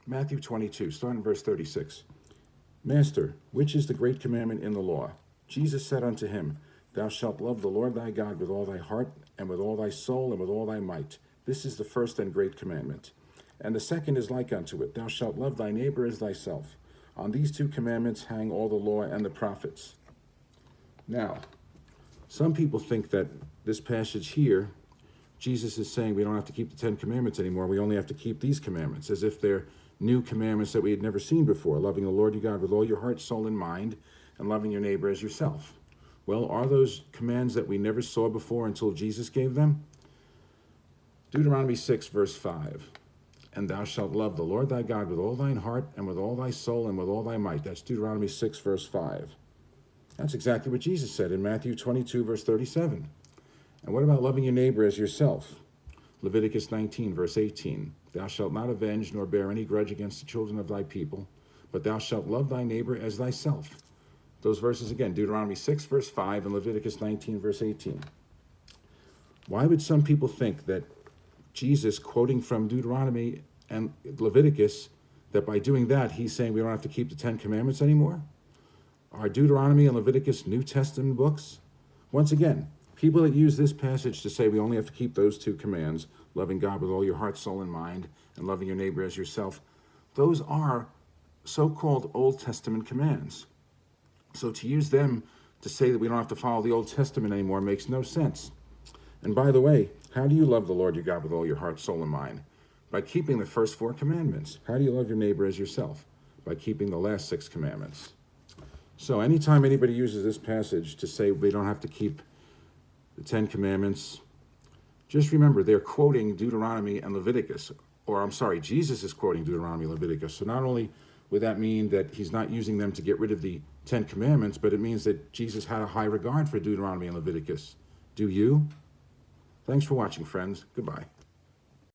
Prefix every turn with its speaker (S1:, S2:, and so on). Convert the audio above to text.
S1: Matthew 22, starting in verse 36. Master, which is the great commandment in the law? Jesus said unto him, Thou shalt love the Lord thy God with all thy heart, and with all thy soul, and with all thy might. This is the first and great commandment. And the second is like unto it, Thou shalt love thy neighbor as thyself. On these two commandments hang all the law and the prophets. Now, some people think that this passage here, Jesus is saying we don't have to keep the 10 commandments anymore. We only have to keep these commandments, as if they're new commandments that we had never seen before. Loving the Lord your God with all your heart, soul, and mind, and loving your neighbor as yourself. Well, are those commands that we never saw before until Jesus gave them? Deuteronomy 6, verse 5. And thou shalt love the Lord thy God with all thine heart, and with all thy soul, and with all thy might. That's Deuteronomy 6, verse 5. That's exactly what Jesus said in Matthew 22, verse 37. And what about loving your neighbor as yourself? Leviticus 19, verse 18. Thou shalt not avenge nor bear any grudge against the children of thy people, but thou shalt love thy neighbor as thyself. Those verses again, Deuteronomy 6, verse 5, and Leviticus 19, verse 18. Why would some people think that Jesus, quoting from Deuteronomy and Leviticus, that by doing that, he's saying we don't have to keep the 10 commandments anymore? Are Deuteronomy and Leviticus New Testament books? Once again, people that use this passage to say we only have to keep those two commands, loving God with all your heart, soul, and mind, and loving your neighbor as yourself, those are so-called Old Testament commands. So to use them to say that we don't have to follow the Old Testament anymore makes no sense. And by the way, how do you love the Lord your God with all your heart, soul, and mind? By keeping the first 4 commandments. How do you love your neighbor as yourself? By keeping the last 6 commandments. So anytime anybody uses this passage to say we don't have to keep the 10 commandments, just remember they're quoting Deuteronomy and Leviticus. Or I'm sorry, Jesus is quoting Deuteronomy and Leviticus. So not only would that mean that he's not using them to get rid of the 10 commandments, but it means that Jesus had a high regard for Deuteronomy and Leviticus. Do you? Thanks for watching, friends. Goodbye.